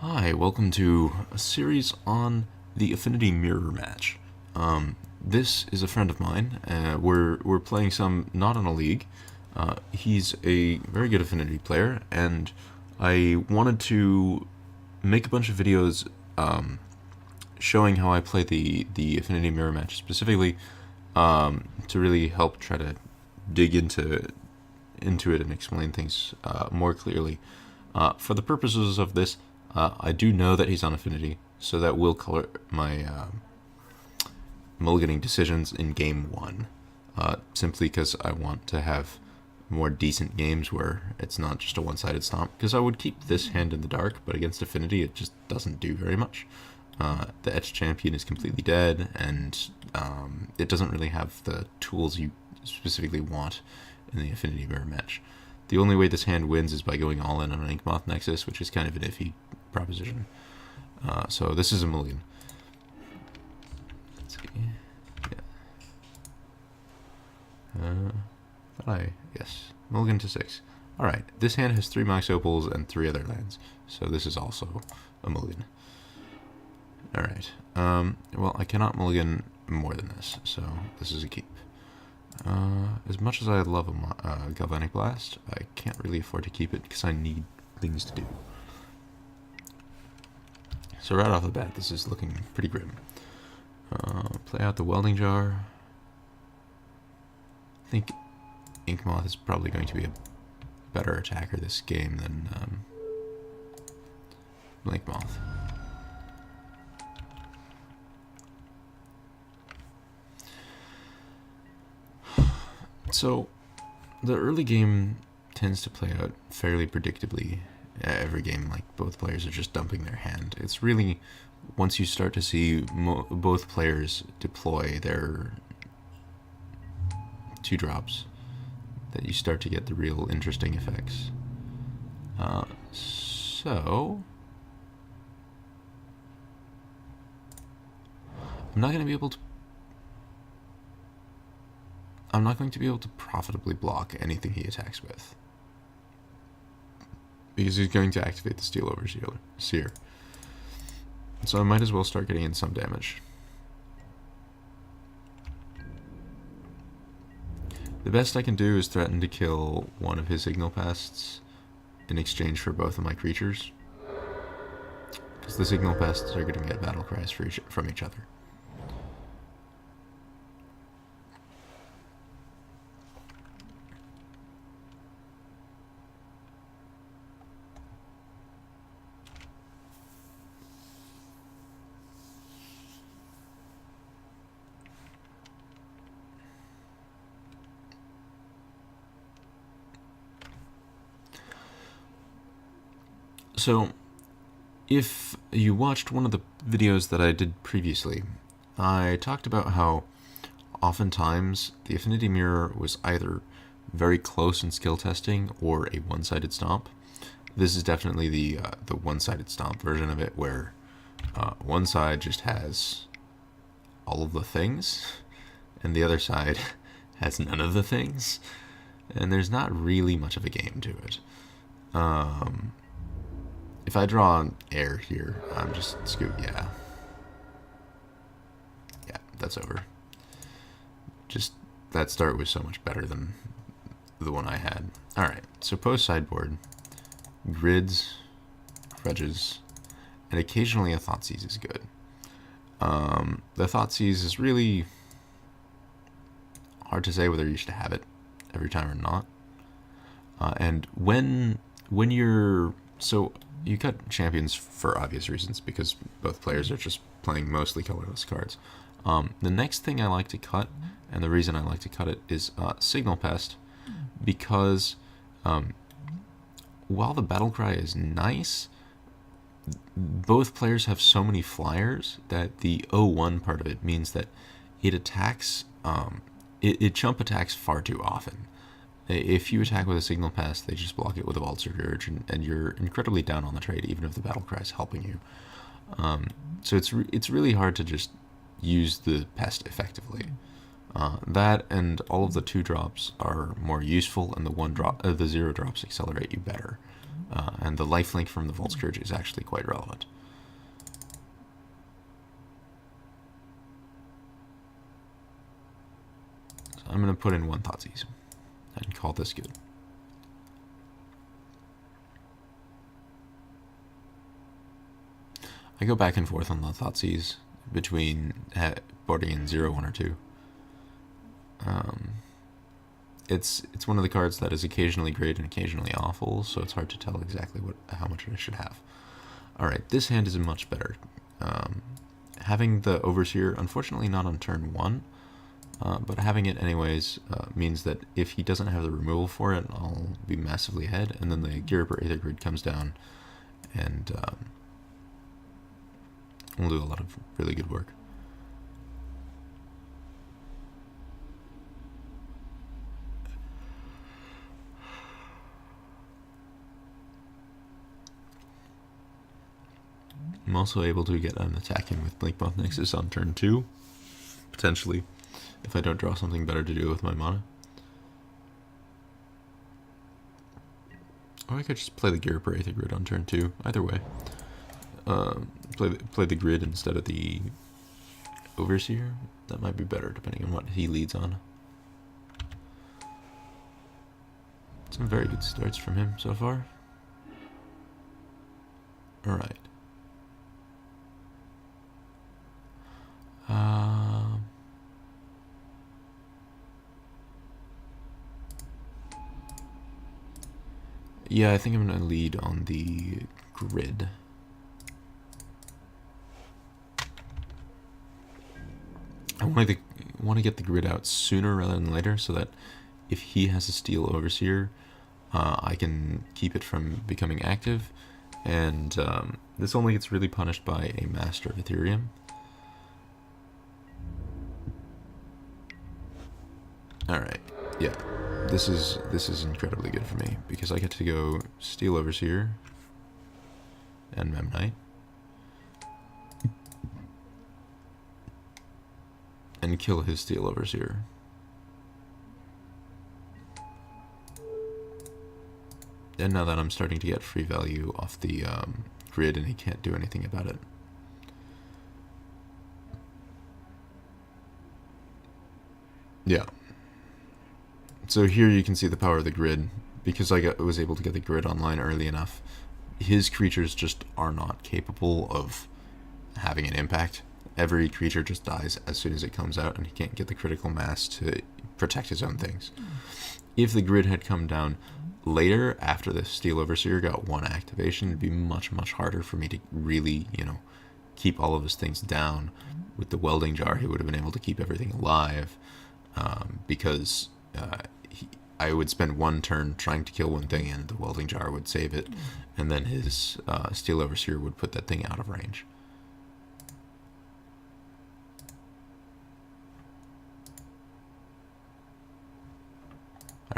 Hi, welcome to a series on the Affinity Mirror Match. This is a friend of mine. We're playing some not in a league. He's a very good Affinity player, and I wanted to make a bunch of videos showing how I play the Affinity Mirror Match specifically, to really help try to dig into it and explain things more clearly. For the purposes of this, I do know that he's on Affinity, so that will color my mulliganing decisions in game one. Simply because I want to have more decent games where it's not just a one-sided stomp. Because I would keep this hand in the dark, but against Affinity, it just doesn't do very much. The Etch Champion is completely dead, and it doesn't really have the tools you specifically want in the Affinity Mirror match. The only way this hand wins is by going all in on an Inkmoth Nexus, which is kind of an iffy proposition. So this is a mulligan. Let's see. Yeah. Yes. Mulligan to 6. Alright, this hand has 3 Max Opals and 3 other lands, so this is also a mulligan. Alright, well, I cannot mulligan more than this, so this is a keep. As much as I love a Galvanic Blast, I can't really afford to keep it because I need things to do. So right off the bat, this is looking pretty grim. Play out the Welding Jar. I think Inkmoth is probably going to be a better attacker this game than Blinkmoth. So, the early game tends to play out fairly predictably. Every game, like, both players are just dumping their hand. It's really, once you start to see both players deploy their 2-drops, that you start to get the real interesting effects. So, I'm not going to be able to profitably block anything he attacks with, because he's going to activate the Steel Overseer. So I might as well start getting in some damage. The best I can do is threaten to kill one of his Signal Pests in exchange for both of my creatures, because the Signal Pests are going to get battle cries from each other. So, if you watched one of the videos that I did previously, I talked about how oftentimes the Affinity Mirror was either very close in skill testing or a one-sided stomp. This is definitely the one-sided stomp version of it, where one side just has all of the things, and the other side has none of the things, and there's not really much of a game to it. If I draw air here, I'm just yeah, that's over. Just that start was so much better than the one I had. Alright, so post sideboard, grids, grudges, and occasionally a Thoughtseize is good. The Thoughtseize is really hard to say whether you should have it every time or not. And when you're... So, you cut champions for obvious reasons, because both players are just playing mostly colorless cards. The next thing I like to cut, and the reason I like to cut it, is Signal Pest, because while the battle cry is nice, both players have so many flyers that the 0-1 part of it means that it attacks, it chump attacks far too often. If you attack with a Signal Pest, they just block it with a Vault Surge, and you're incredibly down on the trade, even if the battle cry is helping you. So it's really hard to just use the Pest effectively. That and all of the 2-drops are more useful, and the 0-drops accelerate you better. and the lifelink from the Vault Scourge is actually quite relevant. So I'm going to put in 1 Thoughtseize and call this good. I go back and forth on the Thoughtseize between boarding in 0, 1, or 2. It's one of the cards that is occasionally great and occasionally awful, so it's hard to tell exactly how much I should have. Alright, this hand is much better. Having the Overseer, unfortunately not on turn 1, but having it anyways means that if he doesn't have the removal for it, I'll be massively ahead, and then the Gearper Aether Grid comes down, and we'll do a lot of really good work. I'm also able to get an attack in with Blinkmoth Nexus on turn 2, potentially, if I don't draw something better to do with my mana. Or I could just play the Gearper Aether Grid on turn 2, either way. Play the grid instead of the Overseer. That might be better, depending on what he leads on. Some very good starts from him so far. Alright. Yeah, I think I'm going to lead on the grid. I want to get the grid out sooner rather than later, so that if he has a Steel Overseer, I can keep it from becoming active, and this only gets really punished by a Master of Ethereum. Alright, yeah, this is incredibly good for me, because I get to go Steel Overseer and Memnite, and kill his Steel Overseer. And now that I'm starting to get free value off the grid, and he can't do anything about it. Yeah. So here you can see the power of the grid. Because I was able to get the grid online early enough, his creatures just are not capable of having an impact. Every creature just dies as soon as it comes out, and he can't get the critical mass to protect his own things. If the grid had come down later, after the Steel Overseer got 1 activation, it'd be much, much harder for me to really, keep all of his things down. With the Welding Jar, he would have been able to keep everything alive, because I would spend 1 turn trying to kill 1 thing, and the Welding Jar would save it, and then his Steel Overseer would put that thing out of range.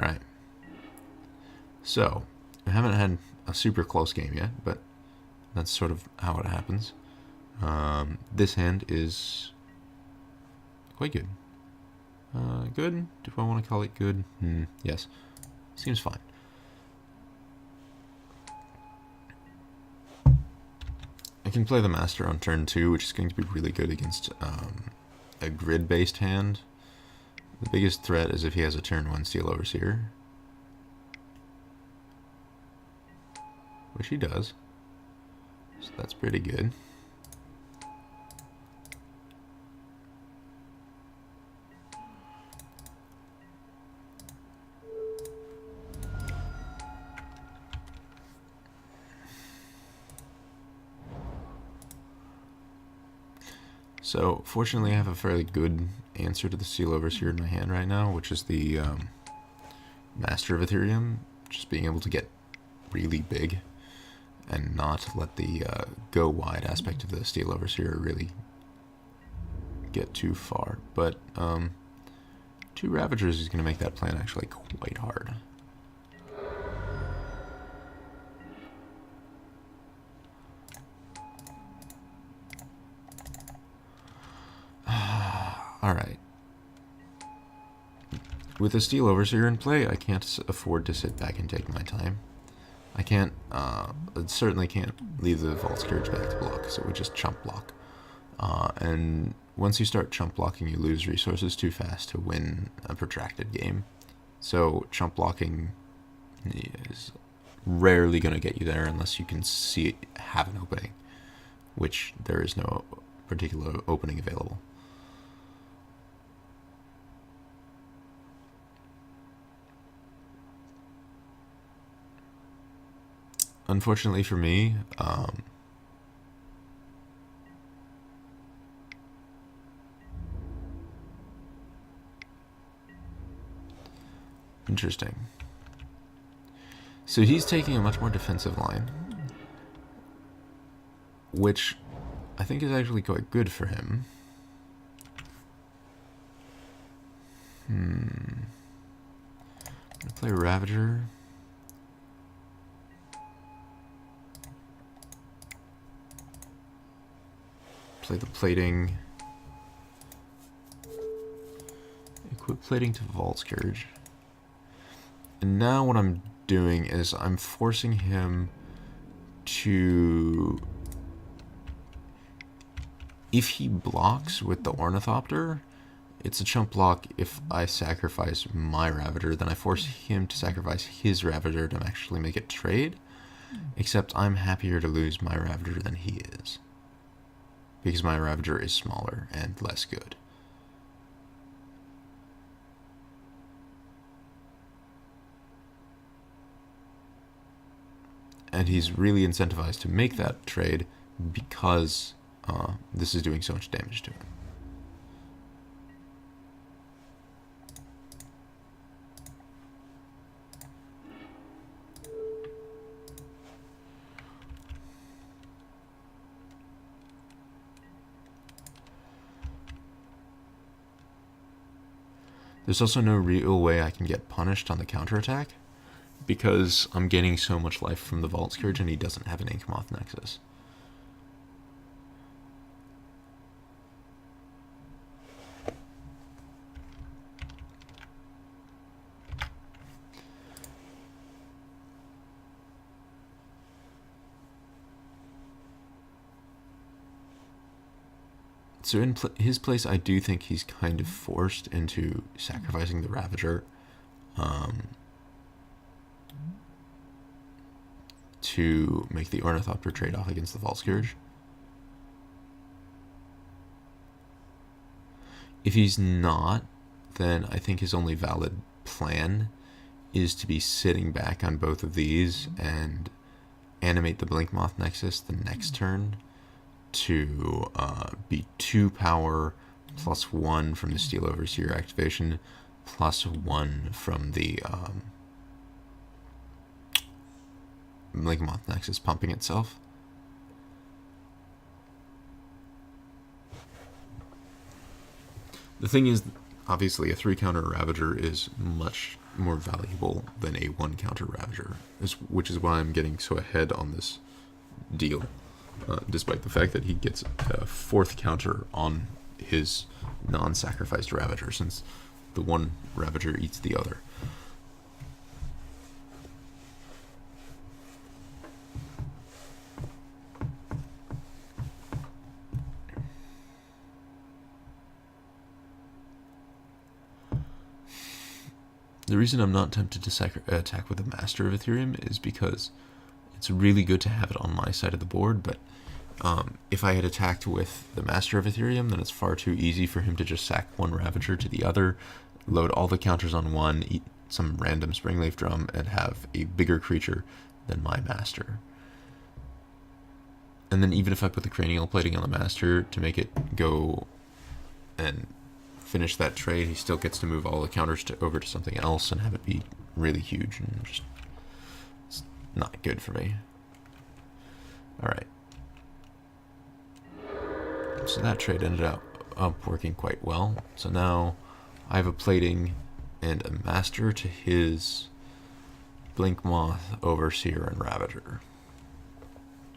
Alright. So, I haven't had a super close game yet, but that's sort of how it happens. This hand is quite good. Good? Do I want to call it good? Yes. Seems fine. I can play the Master on turn 2, which is going to be really good against a grid-based hand. The biggest threat is if he has a turn 1 Steel Overseer. Which he does. So that's pretty good. So, fortunately I have a fairly good answer to the Steel Overseer in my hand right now, which is the Master of Ethereum. Just being able to get really big and not let the go wide aspect of the Steel Overseer really get too far. But 2 Ravagers is going to make that plan actually quite hard. Alright. With a Steel Overseer in play, I can't afford to sit back and take my time. I can't, certainly can't leave the Vault Scourge back to block, because it would just chump block. And once you start chump blocking, you lose resources too fast to win a protracted game. So chump blocking is rarely going to get you there unless you can see it have an opening, which there is no particular opening available. Unfortunately for me, interesting. So he's taking a much more defensive line, which I think is actually quite good for him. I'm gonna play Ravager. Play the plating. Equip plating to Vault Scourge. And now what I'm doing is I'm forcing him to... If he blocks with the Ornithopter, it's a chump block. If I sacrifice my Ravager, then I force him to sacrifice his Ravager to actually make it trade. Except I'm happier to lose my Ravager than he is, because my Ravager is smaller and less good. And he's really incentivized to make that trade because this is doing so much damage to him. There's also no real way I can get punished on the counterattack, because I'm gaining so much life from the Vault Scourge and he doesn't have an Inkmoth Nexus. So in his place, I do think he's kind of forced into sacrificing the Ravager to make the Ornithopter trade-off against the Vault Scourge. If he's not, then I think his only valid plan is to be sitting back on both of these and animate the Blinkmoth Nexus the next turn to be 2 power plus 1 from the Steel Overseer activation plus 1 from the Blinkmoth Nexus pumping itself. The thing is, obviously a 3 counter Ravager is much more valuable than a 1 counter Ravager, which is why I'm getting so ahead on this deal. Despite the fact that he gets a 4th counter on his non-sacrificed Ravager, since the one Ravager eats the other. The reason I'm not tempted to attack with a Master of Ethereum is because it's really good to have it on my side of the board, but if I had attacked with the Master of Ethereum, then it's far too easy for him to just sack one Ravager to the other, load all the counters on one, eat some random Springleaf Drum, and have a bigger creature than my Master. And then even if I put the Cranial Plating on the Master to make it go and finish that trade, he still gets to move all the counters over to something else and have it be really huge, and just it's not good for me. Alright. So that trade ended up working quite well. So now I have a plating and a Master to his Blinkmoth, Overseer, and Ravager,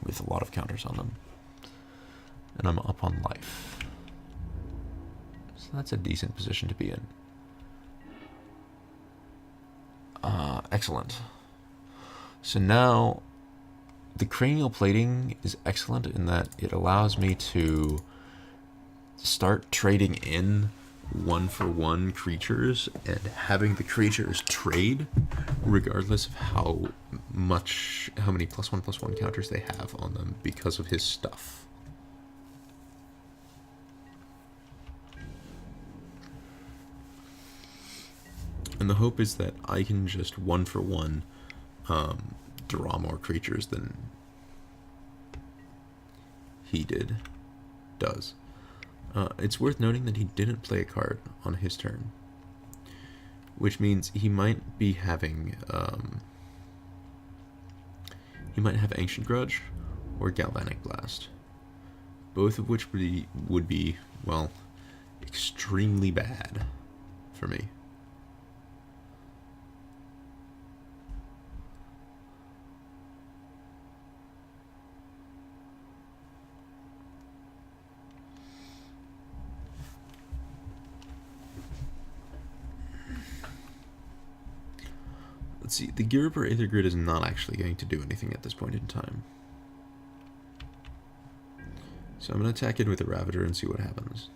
with a lot of counters on them. And I'm up on life. So that's a decent position to be in. Excellent. So now, the cranial plating is excellent in that it allows me to start trading in 1-for-1 creatures and having the creatures trade regardless of how many +1/+1 counters they have on them because of his stuff. And the hope is that I can just 1-for-1 draw more creatures than he does. It's worth noting that he didn't play a card on his turn, which means he might be having he might have Ancient Grudge or Galvanic Blast, both of which would be well, extremely bad for me. Let's see, the Gyriper Aether Grid is not actually going to do anything at this point in time. So I'm going to attack it with a Ravager and see what happens.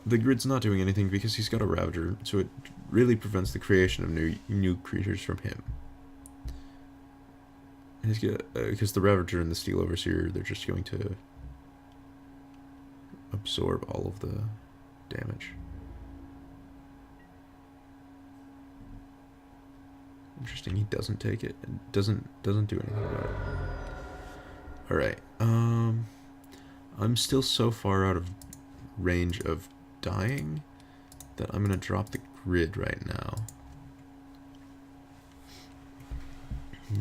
The grid's not doing anything because he's got a Ravager, so it really prevents the creation of new creatures from him. Because the Ravager and the Steel Overseer, they're just going to absorb all of the damage. Interesting, he doesn't take it. It doesn't do anything about it. Alright, I'm still so far out of range of dying that I'm gonna drop the grid right now.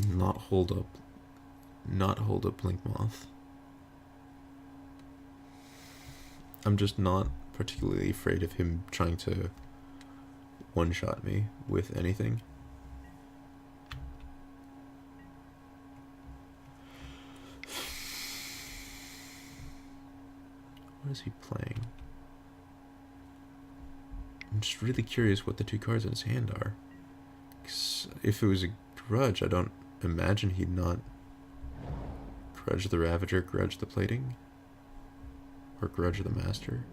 Not hold up Blink Moth. I'm just not particularly afraid of him trying to one-shot me with anything. What is he playing? I'm just really curious what the two cards in his hand are. 'Cause if it was a Grudge, I don't imagine he'd not Grudge the Ravager, Grudge the Plating, or Grudge the Master.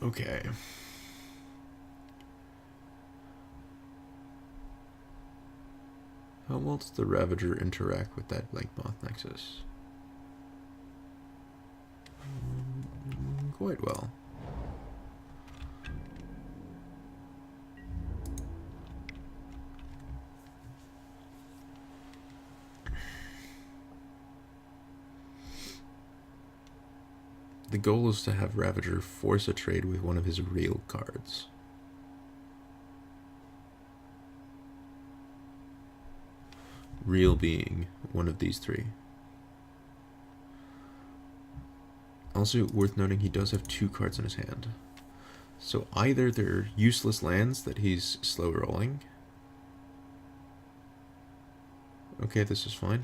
Okay. How well does the Ravager interact with that Blank Moth Nexus? Quite well. The goal is to have Ravager force a trade with one of his real cards. Real being one of these three. Also worth noting, he does have two cards in his hand. So either they're useless lands that he's slow rolling. Okay, this is fine.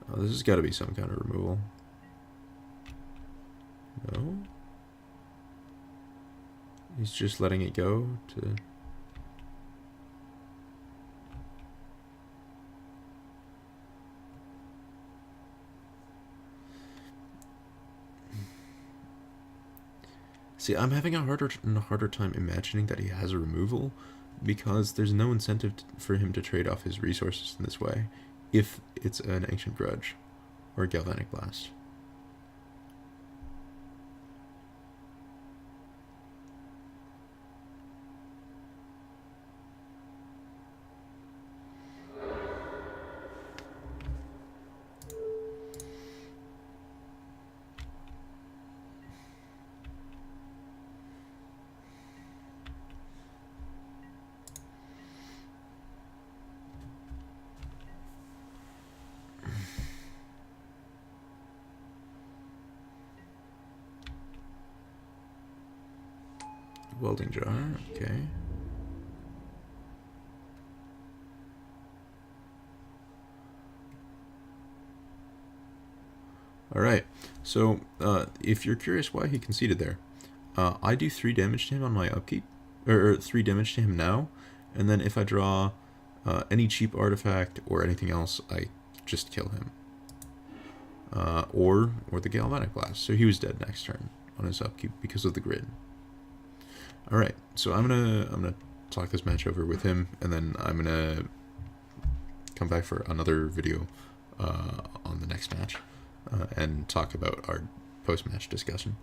Oh, this has got to be some kind of removal. No? He's just letting it go to... See, I'm having a harder time imagining that he has a removal because there's no incentive for him to trade off his resources in this way if it's an Ancient Grudge or a Galvanic Blast. welding jar. Okay. Alright, so if you're curious why he conceded there, I do 3 damage to him on my upkeep, or 3 damage to him now, and then if I draw any cheap artifact or anything else, I just kill him. Or the Galvanic Blast. So he was dead next turn on his upkeep because of the grid. Alright, so I'm gonna talk this match over with him, and then I'm gonna come back for another video on the next match and talk about our post-match discussion.